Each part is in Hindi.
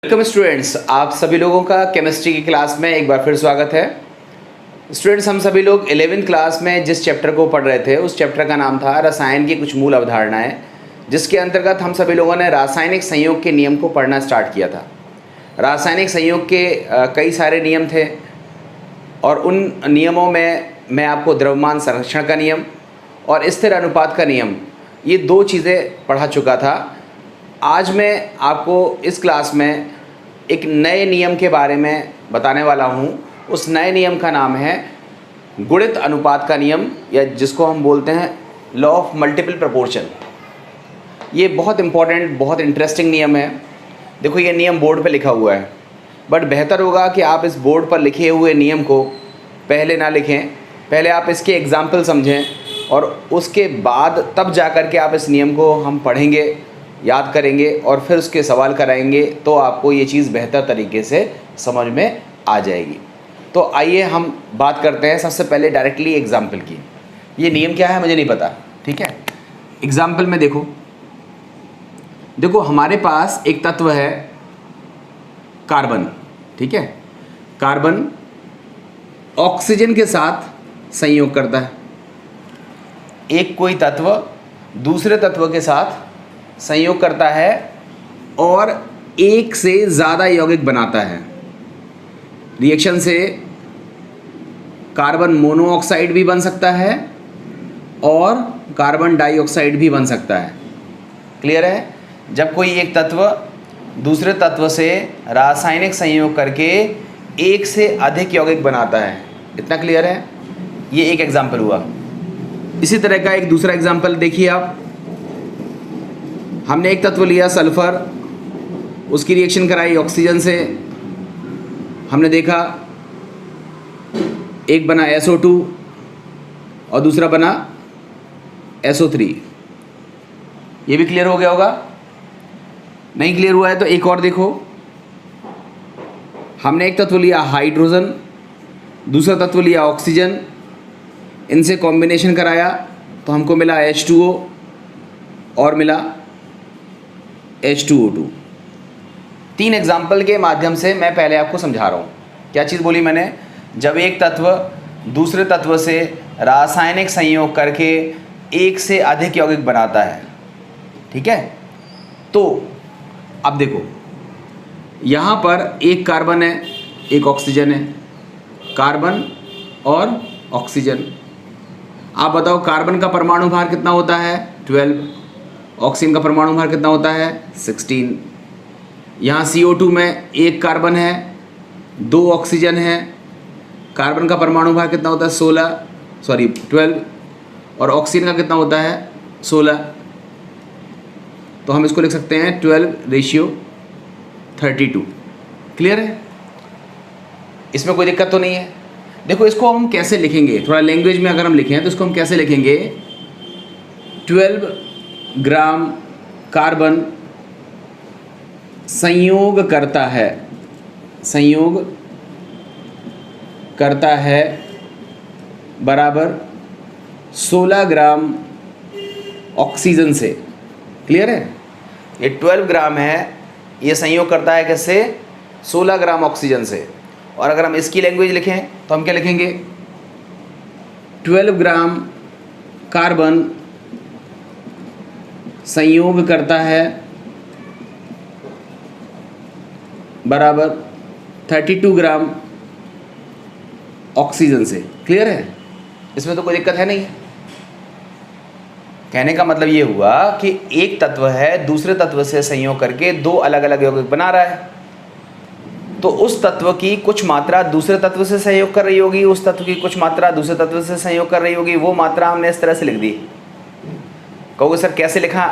वेलकम स्टूडेंट्स, आप सभी लोगों का केमिस्ट्री की क्लास में एक बार फिर स्वागत है। स्टूडेंट्स, हम सभी लोग 11वीं क्लास में जिस चैप्टर को पढ़ रहे थे उस चैप्टर का नाम था रसायन की कुछ मूल अवधारणाएं, जिसके अंतर्गत हम सभी लोगों ने रासायनिक संयोग के नियम को पढ़ना स्टार्ट किया था। रासायनिक संयोग के कई सारे नियम थे और उन नियमों में मैं आपको द्रव्यमान संरक्षण का नियम और स्थिर अनुपात का नियम, ये दो चीज़ें पढ़ा चुका था। आज मैं आपको इस क्लास में एक नए नियम के बारे में बताने वाला हूँ। उस नए नियम का नाम है गुणित अनुपात का नियम, या जिसको हम बोलते हैं लॉ ऑफ मल्टीपल प्रोपोर्शन। ये बहुत इम्पॉर्टेंट, बहुत इंटरेस्टिंग नियम है। देखो, ये नियम बोर्ड पे लिखा हुआ है, बट बेहतर होगा कि आप इस बोर्ड पर लिखे हुए नियम को पहले ना लिखें, पहले आप इसके एग्जाम्पल समझें और उसके बाद तब जा कर के आप इस नियम को हम पढ़ेंगे, याद करेंगे और फिर उसके सवाल कराएंगे, तो आपको ये चीज़ बेहतर तरीके से समझ में आ जाएगी। तो आइए हम बात करते हैं सबसे पहले डायरेक्टली एग्जाम्पल की। ये नियम क्या है मुझे नहीं पता, ठीक है। एग्जाम्पल में देखो हमारे पास एक तत्व है कार्बन, ठीक है। कार्बन ऑक्सीजन के साथ संयोग करता है। एक कोई तत्व दूसरे तत्व के साथ संयोग करता है और एक से ज़्यादा यौगिक बनाता है। रिएक्शन से कार्बन मोनोऑक्साइड भी बन सकता है और कार्बन डाइऑक्साइड भी बन सकता है। क्लियर है? जब कोई एक तत्व दूसरे तत्व से रासायनिक संयोग करके एक से अधिक यौगिक बनाता है। इतना क्लियर है? ये एक एग्जाम्पल हुआ। इसी तरह का एक दूसरा एग्जाम्पल देखिए आप। हमने एक तत्व लिया सल्फर, उसकी रिएक्शन कराई ऑक्सीजन से। हमने देखा एक बना SO2 और दूसरा बना SO3। ये भी क्लियर हो गया होगा? नहीं क्लियर हुआ है तो एक और देखो। हमने एक तत्व लिया हाइड्रोजन, दूसरा तत्व लिया ऑक्सीजन, इनसे कॉम्बिनेशन कराया तो हमको मिला H2O और मिला H2O2। तीन एग्जाम्पल के माध्यम से मैं पहले आपको समझा रहा हूँ। क्या चीज़ बोली मैंने? जब एक तत्व दूसरे तत्व से रासायनिक संयोग करके एक से अधिक यौगिक बनाता है, ठीक है। तो अब देखो, यहाँ पर एक कार्बन है, एक ऑक्सीजन है। कार्बन और ऑक्सीजन। आप बताओ कार्बन का परमाणु भार कितना होता है? 12। ऑक्सीजन का परमाणु भार कितना होता है? 16। यहाँ CO2 में एक कार्बन है, दो ऑक्सीजन है। कार्बन का परमाणु भार कितना होता है? 12। और ऑक्सीजन का कितना होता है? 16। तो हम इसको लिख सकते हैं 12:32। क्लियर है? इसमें कोई दिक्कत तो नहीं है। देखो, इसको हम कैसे लिखेंगे, थोड़ा लैंग्वेज में अगर हम लिखें तो इसको हम कैसे लिखेंगे? 12 ग्राम कार्बन संयोग करता है बराबर 16 ग्राम ऑक्सीजन से। क्लियर है? ये 12 ग्राम है, ये संयोग करता है किससे? 16 ग्राम ऑक्सीजन से। और अगर हम इसकी लैंग्वेज लिखें तो हम क्या लिखेंगे? 12 ग्राम कार्बन संयोग करता है बराबर 32 ग्राम ऑक्सीजन से। क्लियर है? इसमें तो कोई दिक्कत है नहीं। कहने का मतलब ये हुआ कि एक तत्व है दूसरे तत्व से संयोग करके दो अलग अलग यौगिक बना रहा है, तो उस तत्व की कुछ मात्रा दूसरे तत्व से सहयोग कर रही होगी, उस तत्व की कुछ मात्रा दूसरे तत्व से सहयोग कर रही होगी। वो मात्रा हमने इस तरह से लिख दी। कहोगे सर कैसे लिखा?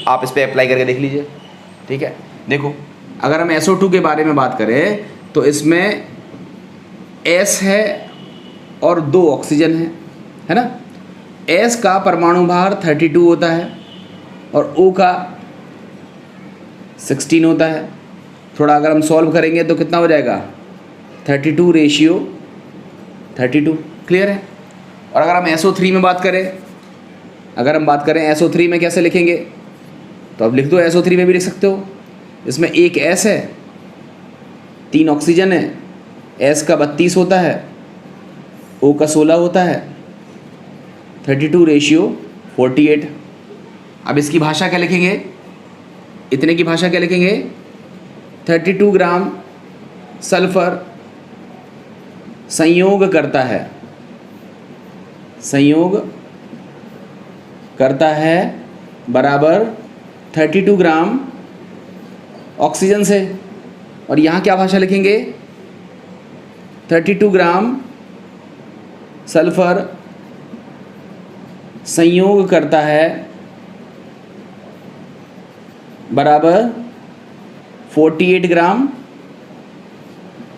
आप इस पर अप्लाई करके देख लीजिए, ठीक है। देखो, अगर हम SO2 के बारे में बात करें तो इसमें S है और दो ऑक्सीजन है ना। S का परमाणु भार 32 होता है और O का 16 होता है। थोड़ा अगर हम सॉल्व करेंगे तो कितना हो जाएगा? 32:32। क्लियर है? और अगर हम SO3 में बात करें, SO3 में कैसे लिखेंगे? तो अब लिख दो, SO3 में भी लिख सकते हो। इसमें एक S है 3 ऑक्सीजन है, S का 32 होता है, O का 16 होता है, 32:48। अब इसकी भाषा क्या लिखेंगे, इतने की भाषा क्या लिखेंगे, 32 ग्राम सल्फर संयोग करता है, संयोग करता है बराबर 32 ग्राम ऑक्सीजन से। और यहाँ क्या भाषा लिखेंगे, 32 ग्राम सल्फर संयोग करता है बराबर 48 ग्राम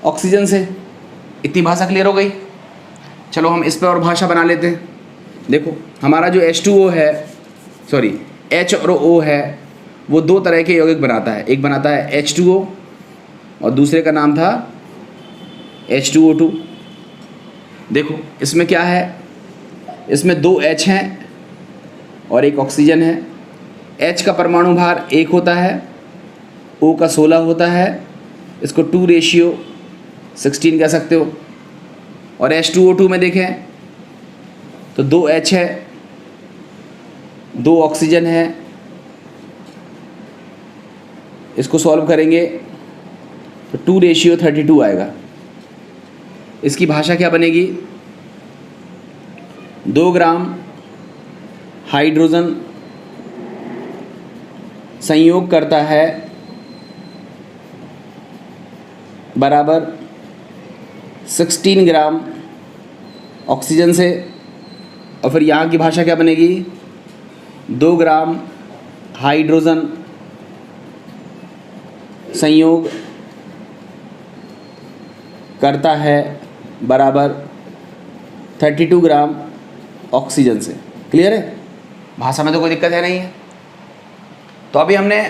ऑक्सीजन से। इतनी भाषा क्लियर हो गई। चलो हम इस पर और भाषा बना लेते हैं। देखो हमारा जो H2O है, सॉरी H और O है, वो दो तरह के यौगिक बनाता है। एक बनाता है H2O और दूसरे का नाम था H2O2। देखो इसमें क्या है, इसमें 2 H हैं और एक ऑक्सीजन है। H का परमाणु भार 1 होता है, O का 16 होता है, इसको 2:16 कह सकते हो। और H2O2 में देखें तो 2 H है, 2 ऑक्सीजन है, इसको सॉल्व करेंगे तो 2:32 आएगा। इसकी भाषा क्या बनेगी, 2 ग्राम हाइड्रोजन संयोग करता है बराबर 16 ग्राम ऑक्सीजन से। और फिर यहाँ की भाषा क्या बनेगी, 2 ग्राम हाइड्रोजन संयोग करता है बराबर 32 ग्राम ऑक्सीजन से। क्लियर है, भाषा में तो कोई दिक्कत है नहीं है। तो अभी हमने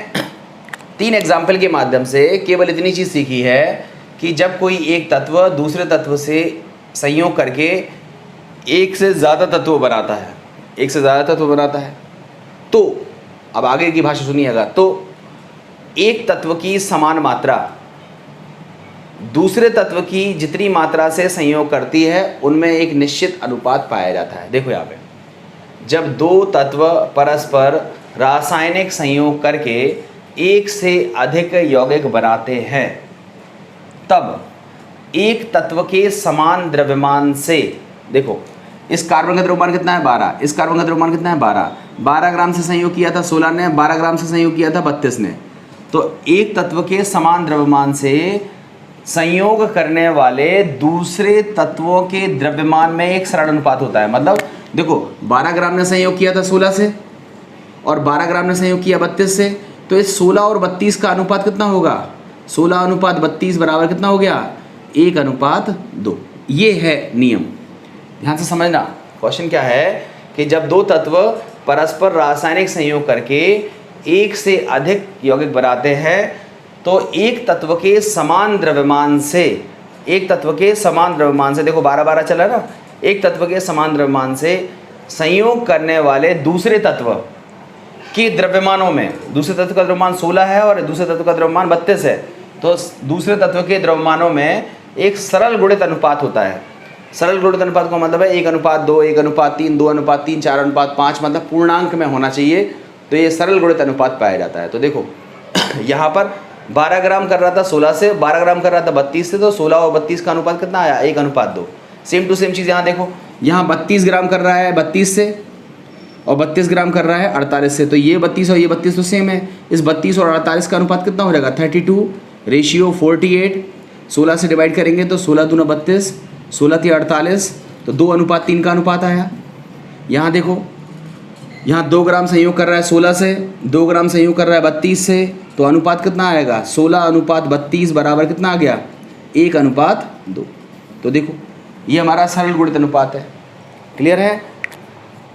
3 एग्जाम्पल के माध्यम से केवल इतनी चीज़ सीखी है कि जब कोई एक तत्व दूसरे तत्व से संयोग करके एक से ज़्यादा तत्व बनाता है, एक से ज़्यादा तत्व बनाता है, तो अब आगे की भाषा सुनिएगा। तो एक तत्व की समान मात्रा दूसरे तत्व की जितनी मात्रा से संयोग करती है उनमें एक निश्चित अनुपात पाया जाता है। देखो यहाँ पे, जब 2 तत्व परस्पर रासायनिक संयोग करके एक से अधिक यौगिक बनाते हैं, तब एक तत्व के समान द्रव्यमान से, देखो इस कार्बन का द्रव्यमान कितना है 12, इस कार्बन का द्रव्यमान कितना है 12 ग्राम से संयोग किया था 16 ने, 12 ग्राम से संयोग किया था 32 ने। तो एक तत्व के समान द्रव्यमान से संयोग करने वाले दूसरे तत्वों के द्रव्यमान में एक सरल अनुपात होता है। मतलब देखो 12 ग्राम ने संयोग किया था 16 से और 12 ग्राम ने संयोग किया 32 से, तो इस 16 और 32 का अनुपात कितना होगा, 16:32 बराबर कितना हो गया, 1:2। ये है नियम, ध्यान से समझना। क्वेश्चन क्या है कि जब 2 तत्व परस्पर रासायनिक संयोग करके एक से अधिक यौगिक बनाते हैं तो एक तत्व के समान द्रव्यमान से, एक तत्व के समान द्रव्यमान से, देखो 12-12 चला ना, एक तत्व के समान द्रव्यमान से संयोग करने वाले दूसरे तत्व के द्रव्यमानों में, दूसरे तत्व का द्रव्यमान 16 है और दूसरे तत्व का द्रव्यमान 32 है, तो दूसरे तत्व के द्रव्यमानों में एक सरल गुणित अनुपात होता है। सरल गुणित अनुपात का मतलब है 1:2, 1:3, 2:3, 4:5, मतलब पूर्णांक में होना चाहिए, तो ये सरल गुणित अनुपात पाया जाता है। तो देखो यहाँ पर 12 ग्राम कर रहा था 16 से, 12 ग्राम कर रहा था 32 से, तो 16 और 32 का अनुपात कितना आया, 1:2। सेम टू सेम चीज़ यहाँ देखो, यहाँ 32 ग्राम कर रहा है 32 से और 32 ग्राम कर रहा है 48 से, तो ये 32 और ये 32 तो सेम है। इस 32 और 48 का अनुपात कितना हो जाएगा, 32:48। 16 से डिवाइड करेंगे तो 16×2 = 32, 16×3 = 48, तो 2:3 का अनुपात आया। यहाँ देखो, यहाँ 2 ग्राम संयोग कर रहा है 16 से, 2 ग्राम संयोग कर रहा है 32 से, तो अनुपात कितना आएगा, 16:32 बराबर कितना आ गया, 1:2। तो देखो ये हमारा सरल गुणित अनुपात है। क्लियर है,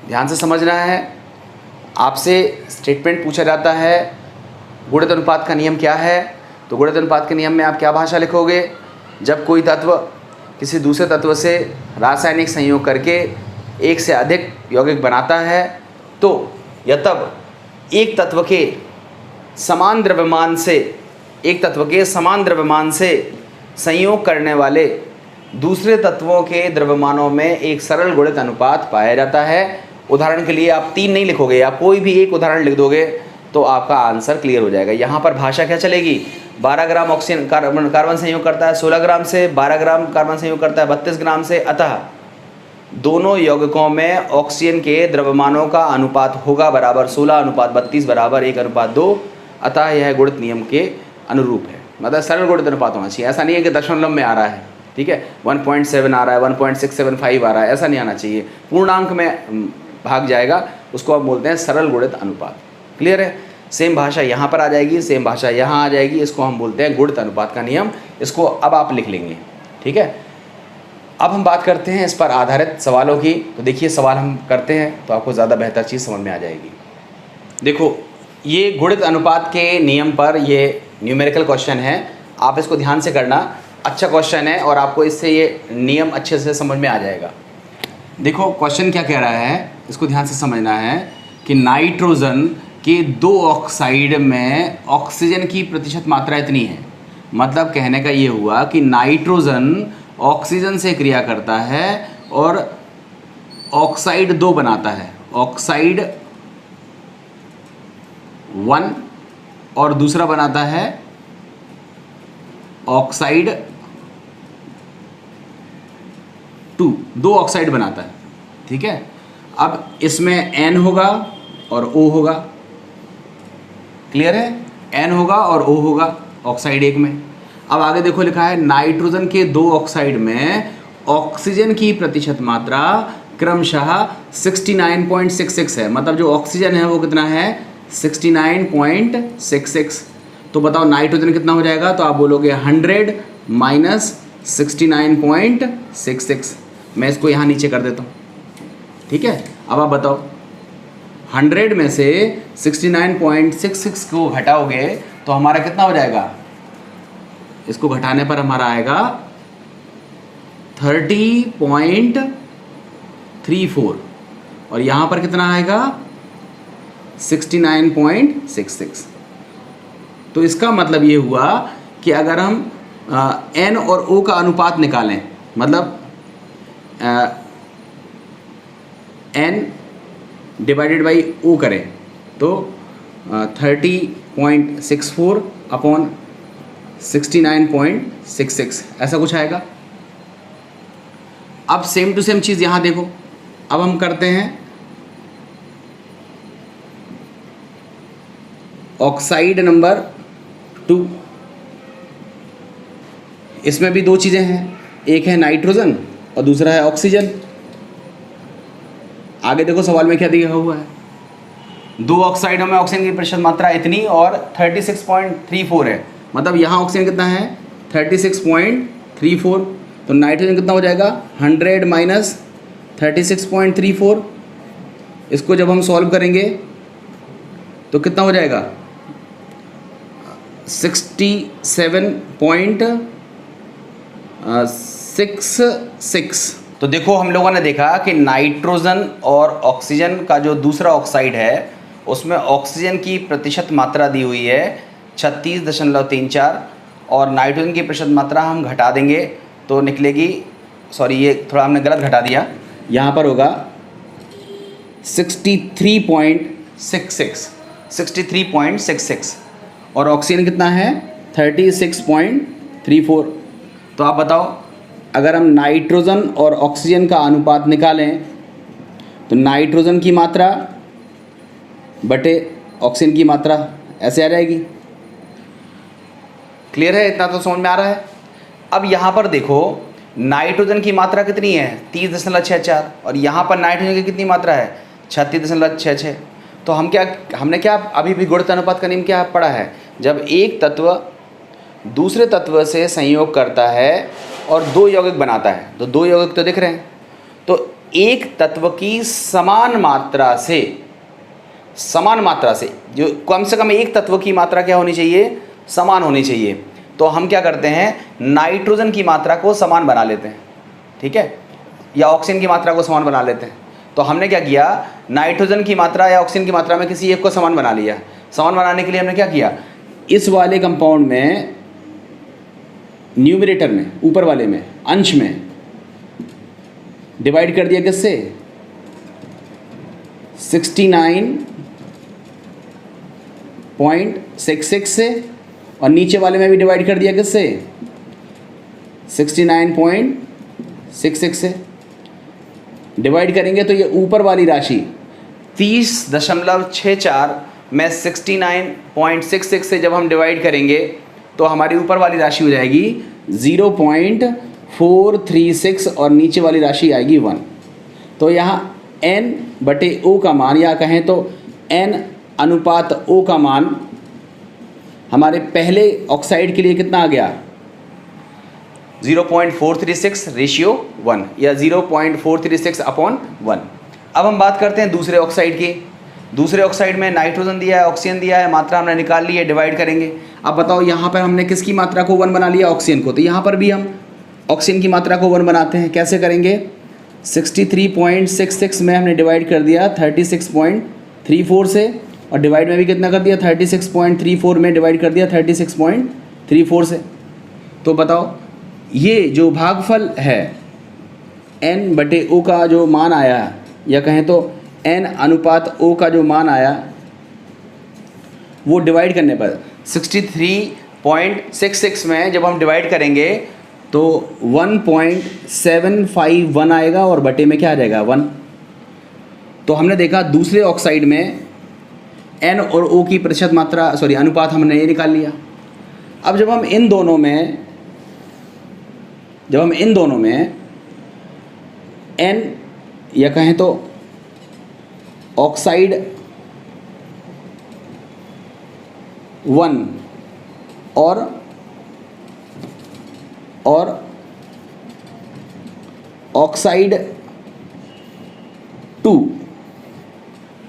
ध्यान से समझना है। आपसे स्टेटमेंट पूछा जाता है गुणित अनुपात का नियम क्या है, तो गुणित अनुपात के नियम में आप क्या भाषा लिखोगे, जब कोई तत्व किसी दूसरे तत्व से रासायनिक संयोग करके एक से अधिक यौगिक बनाता है, तो या तब एक तत्व के समान द्रव्यमान से, एक तत्व के समान द्रव्यमान से संयोग करने वाले दूसरे तत्वों के द्रव्यमानों में एक सरल गुणित अनुपात पाया जाता है। उदाहरण के लिए आप 3 नहीं लिखोगे, आप कोई भी एक उदाहरण लिख दोगे तो आपका आंसर क्लियर हो जाएगा। यहाँ पर भाषा क्या चलेगी, 12 ग्राम ऑक्सीजन कार्बन संयोग करता है 16 ग्राम से, 12 ग्राम कार्बन संयोग करता है 32 ग्राम से, अतः दोनों यौगिकों में ऑक्सीजन के द्रव्यमानों का अनुपात होगा बराबर 16:32 बराबर 1:2, अतः यह गुणित नियम के अनुरूप है। मतलब सरल गुणित अनुपात होना चाहिए, ऐसा नहीं है कि दशमलव में आ रहा है, ठीक है, 1.7 आ रहा है, 1.675 आ रहा है, ऐसा नहीं आना चाहिए, पूर्णांक में भाग जाएगा, उसको हम बोलते हैं सरल गुणित अनुपात। क्लियर है। सेम भाषा यहाँ पर आ जाएगी, सेम भाषा यहाँ आ जाएगी, इसको हम बोलते हैं गुणित अनुपात का नियम। इसको अब आप लिख लेंगे, ठीक है। अब हम बात करते हैं इस पर आधारित सवालों की। तो देखिए सवाल हम करते हैं तो आपको ज़्यादा बेहतर चीज़ समझ में आ जाएगी। देखो ये गुणित अनुपात के नियम पर ये न्यूमेरिकल क्वेश्चन है, आप इसको ध्यान से करना, अच्छा क्वेश्चन है और आपको इससे ये नियम अच्छे से समझ में आ जाएगा। देखो क्वेश्चन क्या कह रहा है, इसको ध्यान से समझना है कि नाइट्रोजन के 2 ऑक्साइड में ऑक्सीजन की प्रतिशत मात्रा इतनी है। मतलब कहने का ये हुआ कि नाइट्रोजन ऑक्सीजन से क्रिया करता है और ऑक्साइड 2 बनाता है, ऑक्साइड 1 और दूसरा बनाता है ऑक्साइड 2, 2 ऑक्साइड बनाता है, ठीक है। अब इसमें N होगा और O होगा, क्लियर है, N होगा और O होगा ऑक्साइड 1 में। अब आगे देखो लिखा है नाइट्रोजन के 2 ऑक्साइड में ऑक्सीजन की प्रतिशत मात्रा क्रमशः 69.66 है। मतलब जो ऑक्सीजन है वो कितना है, 69.66। तो बताओ नाइट्रोजन कितना हो जाएगा, तो आप बोलोगे 100 माइनस 69.66। मैं इसको यहाँ नीचे कर देता हूँ, ठीक है। अब आप बताओ 100 में से 69.66 को घटाओगे तो हमारा कितना हो जाएगा, इसको घटाने पर हमारा आएगा 30.34 और यहाँ पर कितना आएगा 69.66। तो इसका मतलब ये हुआ कि अगर हम N और O का अनुपात निकालें, मतलब N डिवाइडेड बाई O करें तो 30.64 अपॉन 69.66 ऐसा कुछ आएगा। अब सेम टू सेम चीज़ यहाँ देखो, अब हम करते हैं ऑक्साइड नंबर 2। इसमें भी 2 चीज़ें हैं, एक है नाइट्रोजन और दूसरा है ऑक्सीजन। आगे देखो सवाल में क्या दिया हुआ है, 2 ऑक्साइडों में ऑक्सीजन की प्रतिशत मात्रा इतनी और 36.34 है। मतलब यहाँ ऑक्सीजन कितना है 36.34, तो नाइट्रोजन कितना हो जाएगा 100 माइनस 36.34। इसको जब हम सॉल्व करेंगे तो कितना हो जाएगा 67.66। तो देखो हम लोगों ने देखा कि नाइट्रोजन और ऑक्सीजन का जो दूसरा ऑक्साइड है उसमें ऑक्सीजन की प्रतिशत मात्रा दी हुई है 36.34 और नाइट्रोजन की प्रतिशत मात्रा हम घटा देंगे तो निकलेगी, सॉरी ये थोड़ा हमने गलत घटा दिया, यहाँ पर होगा 63.66 और ऑक्सीजन कितना है 36.34। तो आप बताओ अगर हम नाइट्रोजन और ऑक्सीजन का अनुपात निकालें तो नाइट्रोजन की मात्रा बटे ऑक्सीजन की मात्रा ऐसे आ जाएगी। क्लियर है, इतना तो समझ में आ रहा है। अब यहाँ पर देखो नाइट्रोजन की मात्रा कितनी है 30.64 और यहाँ पर नाइट्रोजन की कितनी मात्रा है 36.66। तो हमने क्या अभी भी गुणित अनुपात का नियम क्या पढ़ा है, जब एक तत्व दूसरे तत्व से संयोग करता है और 2 यौगिक बनाता है, तो 2 यौगिक तो दिख रहे हैं, तो एक तत्व की समान मात्रा से जो कम से कम एक तत्व की मात्रा क्या होनी चाहिए, समान होनी चाहिए। तो हम क्या करते हैं नाइट्रोजन की मात्रा को समान बना लेते हैं, ठीक है, या ऑक्सीजन की मात्रा को समान बना लेते हैं। तो हमने क्या किया नाइट्रोजन की मात्रा या ऑक्सीजन की मात्रा में किसी एक को समान बना लिया। समान बनाने के लिए हमने क्या किया, इस वाले कंपाउंड में न्यूमरेटर में, ऊपर वाले में, अंश में डिवाइड कर दिया किससे? 69.66 से, और नीचे वाले में भी डिवाइड कर दिया किससे? 69.66 से। डिवाइड करेंगे तो ये ऊपर वाली राशि 30.64 में 69.66 से जब हम डिवाइड करेंगे तो हमारी ऊपर वाली राशि हो जाएगी 0.436 और नीचे वाली राशि आएगी 1। तो यहाँ n/o का मान, या कहें तो n अनुपात o का मान हमारे पहले ऑक्साइड के लिए कितना आ गया? 0.436 रेशियो 1 या 0.436/1। अब हम बात करते हैं दूसरे ऑक्साइड की। दूसरे ऑक्साइड में नाइट्रोजन दिया है, ऑक्सीजन दिया है, मात्रा हमने निकाल ली है, डिवाइड करेंगे। अब बताओ यहाँ पर हमने किसकी मात्रा को 1 बना लिया? ऑक्सीजन को। तो यहाँ पर भी हम ऑक्सीजन की मात्रा को 1 बनाते हैं। कैसे करेंगे? 63.66 में हमने डिवाइड कर दिया 36.34 से, और डिवाइड में भी कितना कर दिया? 36.34 में डिवाइड कर दिया 36.34 से। तो बताओ ये जो भागफल है n/o का जो मान आया, या कहें तो n अनुपात o का जो मान आया, वो डिवाइड करने पर 63.66 में जब हम डिवाइड करेंगे तो 1.751 आएगा, और बटे में क्या आ जाएगा? 1। तो हमने देखा दूसरे ऑक्साइड में n और o की प्रतिशत मात्रा, अनुपात हमने ये निकाल लिया। अब जब हम इन दोनों में n, या कहें तो ऑक्साइड 1 और ऑक्साइड 2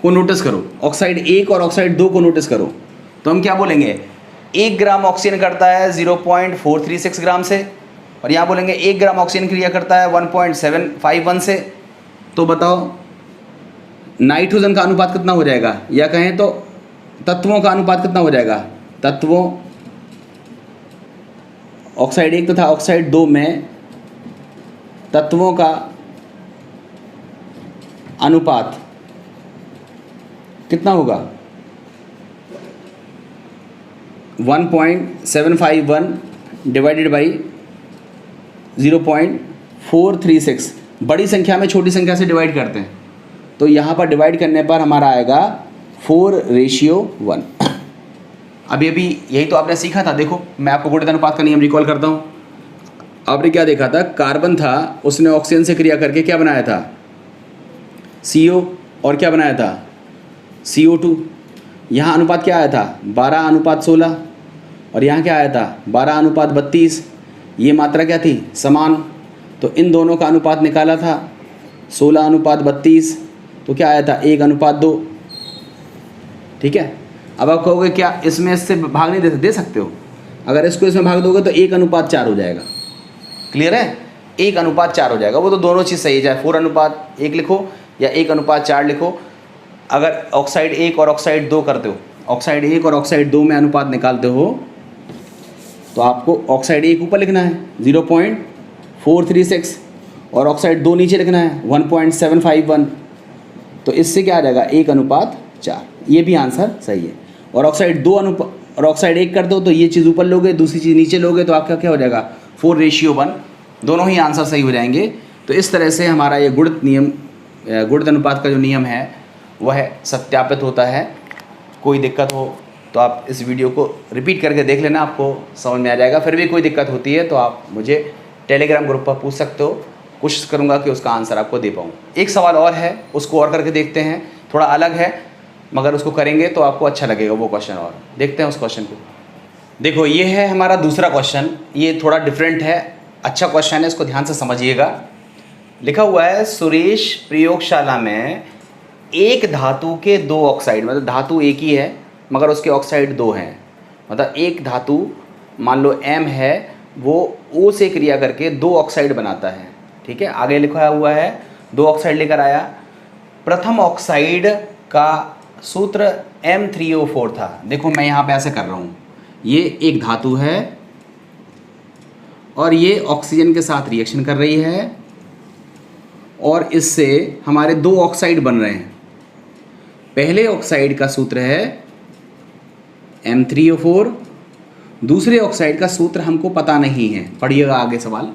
को नोटिस करो, ऑक्साइड 1 और ऑक्साइड 2 को नोटिस करो, तो हम क्या बोलेंगे? 1 ग्राम ऑक्सीजन करता है 0.436 ग्राम से, और यहाँ बोलेंगे 1 ग्राम ऑक्सीजन क्रिया करता है 1.751 से। तो बताओ नाइट्रोजन का अनुपात कितना हो जाएगा, या कहें तो तत्वों का अनुपात कितना हो जाएगा? तत्वों ऑक्साइड 1 तथा ऑक्साइड 2 में तत्वों का अनुपात कितना होगा? 1.751 डिवाइडेड बाई 0.436। बड़ी संख्या में छोटी संख्या से डिवाइड करते हैं, तो यहाँ पर डिवाइड करने पर हमारा आएगा 4:1। अभी यही तो आपने सीखा था। देखो मैं आपको गुणित अनुपात का नियम रिकॉल करता हूँ। आपने क्या देखा था? कार्बन था, उसने ऑक्सीजन से क्रिया करके क्या बनाया था? CO, और क्या बनाया था? CO2। यहाँ अनुपात क्या आया था? 12:16, और यहाँ क्या आया था? 12:32। ये मात्रा क्या थी? समान। तो इन दोनों का अनुपात निकाला था 16:32, तो क्या आया था? 1:2। ठीक है। अब आप कहोगे क्या इसमें इससे भाग नहीं दे सकते हो? अगर इसको इसमें भाग दोगे तो 1:4 हो जाएगा। क्लियर है? 1:4 हो जाएगा। वो तो दोनों चीज़ सही है, चाहे 4:1 लिखो या 1:4 लिखो। अगर ऑक्साइड 1 और ऑक्साइड 2 करते हो, ऑक्साइड 1 और ऑक्साइड 2 में अनुपात निकालते हो, तो आपको ऑक्साइड 1 ऊपर लिखना है 0.436 और ऑक्साइड 2 नीचे लिखना है 1.751। तो इससे क्या आ जाएगा? 1:4। ये भी आंसर सही है। और ऑक्साइड 2 और ऑक्साइड 1 कर दो तो ये चीज़ ऊपर लोगे, दूसरी चीज़ नीचे लोगे, तो आपका क्या हो जाएगा? 4:1। दोनों ही आंसर सही हो जाएंगे। तो इस तरह से हमारा ये गुणित अनुपात का जो नियम है वह सत्यापित होता है। कोई दिक्कत हो तो आप इस वीडियो को रिपीट करके देख लेना, आपको समझ में आ जाएगा। फिर भी कोई दिक्कत होती है तो आप मुझे टेलीग्राम ग्रुप पर पूछ सकते हो, कोशिश करूँगा कि उसका आंसर आपको दे पाऊँ। एक सवाल और है, उसको और करके देखते हैं, थोड़ा अलग है मगर उसको करेंगे तो आपको अच्छा लगेगा वो क्वेश्चन। और देखते हैं उस क्वेश्चन को। देखो ये है हमारा दूसरा क्वेश्चन, ये थोड़ा डिफरेंट है, अच्छा क्वेश्चन है, इसको ध्यान से समझिएगा। लिखा हुआ है सुरेश प्रयोगशाला में एक धातु के 2 ऑक्साइड, मतलब धातु एक ही है मगर उसके ऑक्साइड 2 हैं। मतलब एक धातु मान लो M है, वो O से क्रिया करके 2 ऑक्साइड बनाता है। ठीक है, आगे लिखा हुआ है 2 ऑक्साइड लेकर आया। प्रथम ऑक्साइड का सूत्र M3O4 था। देखो मैं यहाँ पे ऐसे कर रहा हूँ, ये एक धातु है और ये ऑक्सीजन के साथ रिएक्शन कर रही है और इससे हमारे दो ऑक्साइड बन रहे हैं। पहले ऑक्साइड का सूत्र है M3O4, दूसरे ऑक्साइड का सूत्र हमको पता नहीं है, पढ़िएगा आगे सवाल।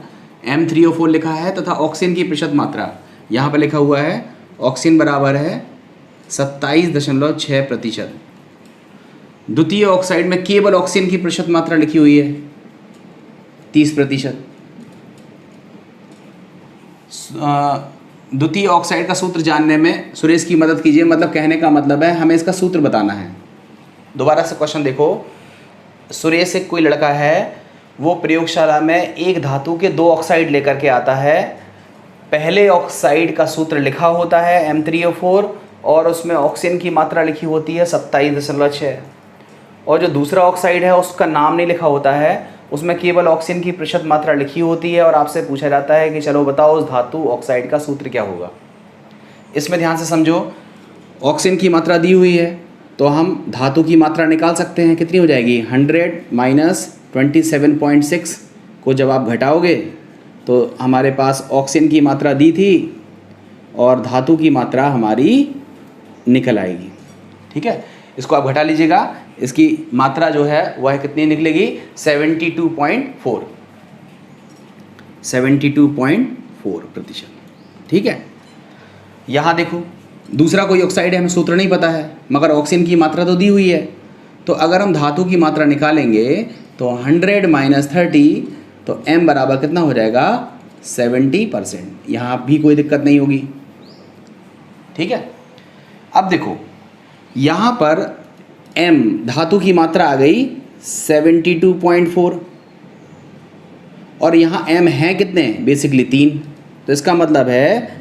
M3O4 लिखा है तथा ऑक्सीजन की प्रतिशत मात्रा यहाँ पर लिखा हुआ है, ऑक्सीजन बराबर है 27.6%। द्वितीय ऑक्साइड में केवल ऑक्सीजन की प्रतिशत मात्रा लिखी हुई है 30%। द्वितीय ऑक्साइड का सूत्र जानने में सुरेश की मदद कीजिए, मतलब कहने का मतलब है हमें इसका सूत्र बताना है। दोबारा से क्वेश्चन देखो, सुरेश एक कोई लड़का है, वो प्रयोगशाला में एक धातु के दो ऑक्साइड लेकर के आता है। पहले ऑक्साइड का सूत्र लिखा होता है M3O4 और उसमें ऑक्सीजन की मात्रा लिखी होती है 27.6, और जो दूसरा ऑक्साइड है उसका नाम नहीं लिखा होता है, उसमें केवल ऑक्सीजन की प्रतिशत मात्रा लिखी होती है और आपसे पूछा जाता है कि चलो बताओ उस धातु ऑक्साइड का सूत्र क्या होगा। इसमें ध्यान से समझो, ऑक्सीजन की मात्रा दी हुई है तो हम धातु की मात्रा निकाल सकते हैं। कितनी हो जाएगी? 100 - 27.6 को जब आप घटाओगे तो हमारे पास ऑक्सीजन की मात्रा दी थी और धातु की मात्रा हमारी निकल आएगी। ठीक है, इसको आप घटा लीजिएगा, इसकी मात्रा जो है वह कितनी निकलेगी? 72.4%। ठीक है, यहाँ देखो दूसरा कोई ऑक्साइड है, हमें सूत्र नहीं पता है मगर ऑक्सीजन की मात्रा तो दी हुई है, तो अगर हम धातु की मात्रा निकालेंगे तो 100 - 30 तो m बराबर कितना हो जाएगा? 70%। यहाँ भी कोई दिक्कत नहीं होगी। ठीक है, अब देखो यहाँ पर m धातु की मात्रा आ गई 72.4 और यहाँ m है कितने? बेसिकली 3, तो इसका मतलब है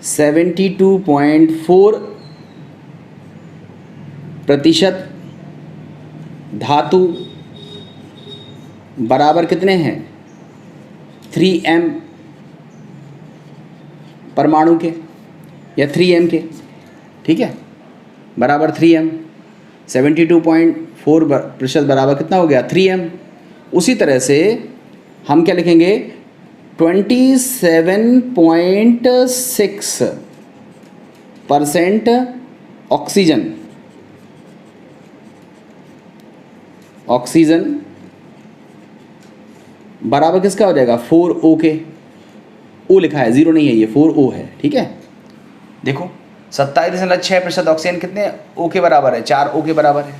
72.4% धातु बराबर कितने हैं? 3m परमाणु के या 3m के। ठीक है, बराबर 3m। 72.4% बराबर कितना हो गया? 3m। उसी तरह से हम क्या लिखेंगे? 27.6% ऑक्सीजन बराबर किसका हो जाएगा? 4O के। O लिखा है, 0 नहीं है, ये 4O है। ठीक है, देखो 27.6% ऑक्सीजन कितने O के बराबर है? 4O के बराबर है।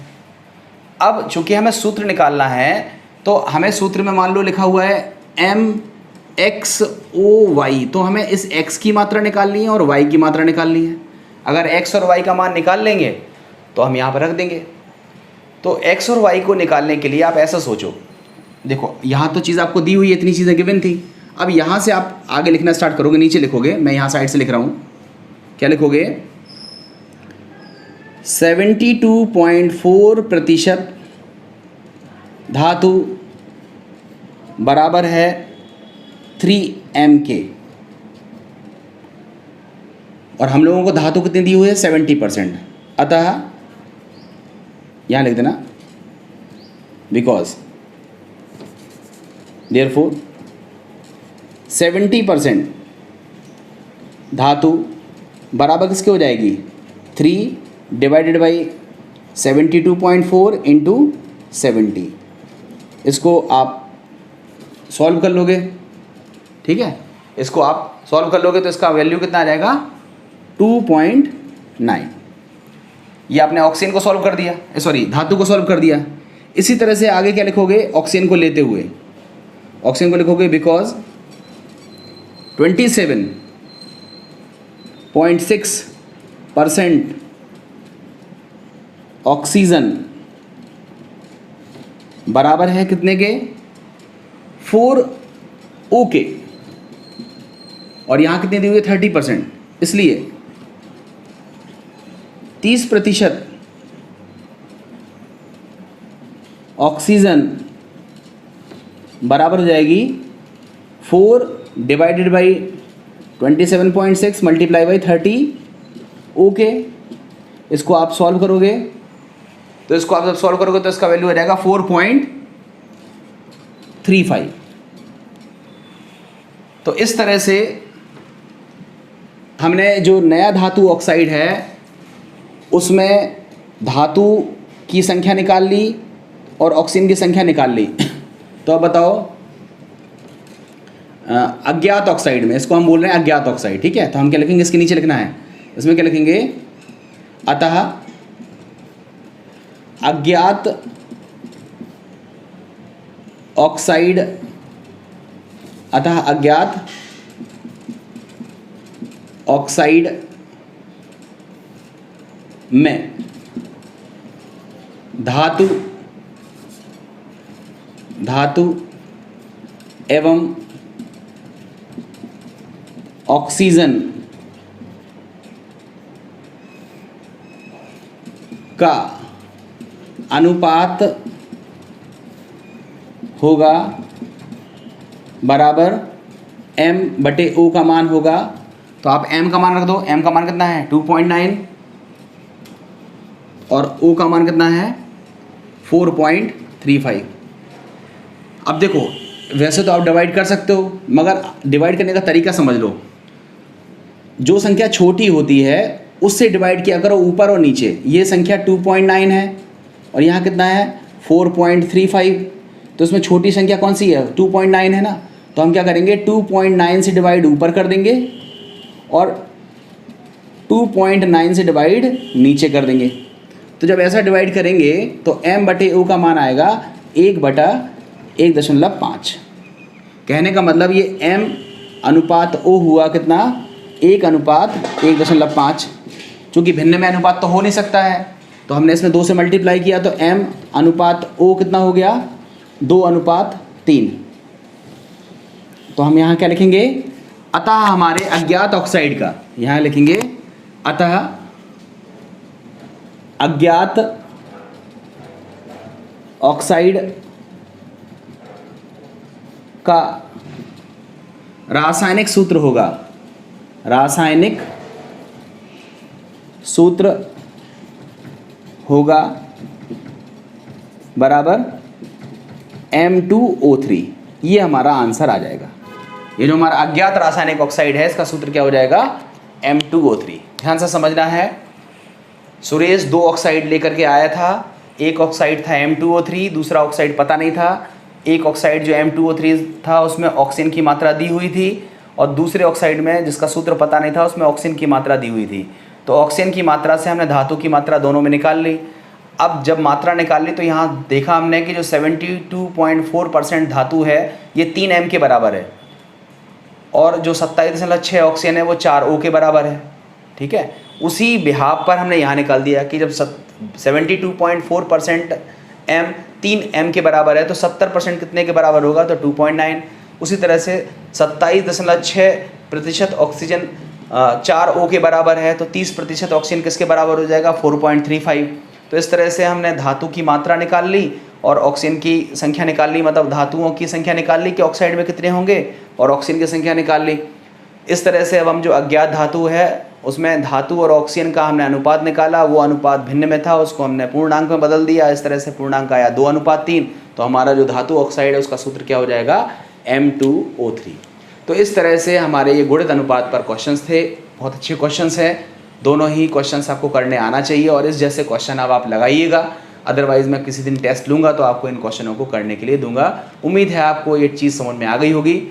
अब चूंकि हमें सूत्र निकालना है तो हमें सूत्र में मान लो लिखा हुआ है MXOY, तो हमें इस X की मात्रा निकालनी है और Y की मात्रा निकालनी है। अगर X और Y का मान निकाल लेंगे तो हम यहाँ पर रख देंगे। तो X और Y को निकालने के लिए आप ऐसा सोचो, देखो यहाँ तो चीज़ आपको दी हुई है, इतनी चीज़ें गिवन थी। अब यहाँ से आप आगे लिखना स्टार्ट करोगे, नीचे लिखोगे, मैं यहाँ साइड से लिख रहा हूँ, क्या लिखोगे? 72.4% धातु बराबर है 3m के, और हम लोगों को धातु कितनी दी हुई है? 70%। अतः यहाँ लिख देना, बिकॉज देयरफॉर 70% धातु बराबर किसके हो जाएगी? 3 डिवाइडेड बाई 72.4 इंटू 70। इसको आप सॉल्व कर लोगे। ठीक है, इसको आप सॉल्व कर लोगे तो इसका वैल्यू कितना आ जाएगा? 2.9। ये आपने ऑक्सीजन को सॉल्व कर दिया, सॉरी धातु को सॉल्व कर दिया। इसी तरह से आगे क्या लिखोगे? ऑक्सीजन को लेते हुए ऑक्सीजन को लिखोगे बिकॉज 27.6% ऑक्सीजन बराबर है कितने के? 4O के, और यहाँ कितनी दी हुई है? 30%। इसलिए 30% ऑक्सीजन बराबर हो जाएगी 4 divided by 27.6 multiply by 30O के। इसको आप सॉल्व करोगे तो इसका वैल्यू हो जाएगा 4.35। तो इस तरह से हमने जो नया धातु ऑक्साइड है उसमें धातु की संख्या निकाल ली और ऑक्सीजन की संख्या निकाल ली। तो अब बताओ अज्ञात ऑक्साइड में, इसको हम बोल रहे हैं अज्ञात ऑक्साइड, ठीक है। तो हम क्या लिखेंगे, इसके नीचे लिखना है, इसमें क्या लिखेंगे, अतः अज्ञात ऑक्साइड, अतः अज्ञात ऑक्साइड में धातु एवं ऑक्सीजन का अनुपात होगा बराबर m/O का मान होगा। तो आप m का मान रख दो, m का मान कितना है 2.9 और O का मान कितना है 4.35। अब देखो वैसे तो आप डिवाइड कर सकते हो, मगर डिवाइड करने का तरीका समझ लो। जो संख्या छोटी होती है उससे डिवाइड किया करो ऊपर और नीचे। ये संख्या 2.9 है और यहाँ कितना है 4.35। तो इसमें छोटी संख्या कौन सी है, 2.9 है ना। तो हम क्या करेंगे, 2.9 से डिवाइड ऊपर कर देंगे और 2.9 से डिवाइड नीचे कर देंगे। तो जब ऐसा डिवाइड करेंगे तो m/O का मान आएगा 1/1.5। कहने का मतलब ये m/O हुआ कितना, 1/1.5। चूँकि भिन्न में अनुपात तो हो नहीं सकता है तो हमने इसमें 2 से मल्टीप्लाई किया तो m/O कितना हो गया 2/3। तो हम यहाँ क्या लिखेंगे, अतः हमारे अज्ञात ऑक्साइड का, यहाँ लिखेंगे अतः अज्ञात ऑक्साइड का रासायनिक सूत्र होगा, रासायनिक सूत्र होगा बराबर M2O3। ये हमारा आंसर आ जाएगा। ये जो हमारा अज्ञात रासायनिक ऑक्साइड है इसका सूत्र क्या हो जाएगा M2O3। ध्यान से समझना है। सुरेश 2 ऑक्साइड लेकर के आया था, एक ऑक्साइड था M2O3, दूसरा ऑक्साइड पता नहीं था। एक ऑक्साइड जो M2O3 था उसमें ऑक्सीजन की मात्रा दी हुई थी और दूसरे ऑक्साइड में जिसका सूत्र पता नहीं था उसमें ऑक्सीजन की मात्रा दी हुई थी। तो ऑक्सीजन की मात्रा से हमने धातु की मात्रा दोनों में निकाल ली। अब जब मात्रा निकाल ली तो यहाँ देखा हमने कि जो 72.4% धातु है ये 3m के बराबर है और जो 27.6 ऑक्सीजन है वो 4O के बराबर है, ठीक है। उसी बिहाफ पर हमने यहाँ निकाल दिया कि जब 72.4% m 3m के बराबर है तो 70% कितने के बराबर होगा, तो 2.9। उसी तरह से 27.6% ऑक्सीजन 4O के बराबर है तो 30% ऑक्सीजन किसके बराबर हो जाएगा, 4.35। तो इस तरह से हमने धातु की मात्रा निकाल ली और ऑक्सीजन की संख्या निकाल ली, मतलब धातुओं की संख्या निकाल ली कि ऑक्साइड में कितने होंगे और ऑक्सीजन की संख्या निकाल ली। इस तरह से अब हम जो अज्ञात धातु है उसमें धातु और ऑक्सीजन का हमने अनुपात निकाला, वो अनुपात भिन्न में था, उसको हमने पूर्णांक में बदल दिया। इस तरह से पूर्णांक आया 2:3। तो हमारा जो धातु ऑक्साइड है उसका सूत्र क्या हो जाएगा, M2O3। तो इस तरह से हमारे ये गुणित अनुपात पर क्वेश्चंस थे। बहुत अच्छे क्वेश्चंस हैं, दोनों ही क्वेश्चंस आपको करने आना चाहिए और इस जैसे क्वेश्चन अब आप लगाइएगा। अदरवाइज़ मैं किसी दिन टेस्ट लूँगा तो आपको इन क्वेश्चनों को करने के लिए दूंगा। उम्मीद है आपको ये चीज़ समझ में आ गई होगी।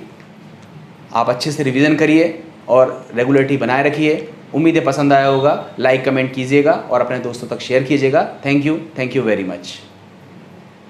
आप अच्छे से रिवीजन करिए और रेगुलरिटी बनाए रखिए। उम्मीद है पसंद आया होगा। लाइक कमेंट कीजिएगा और अपने दोस्तों तक शेयर कीजिएगा। Thank you very much.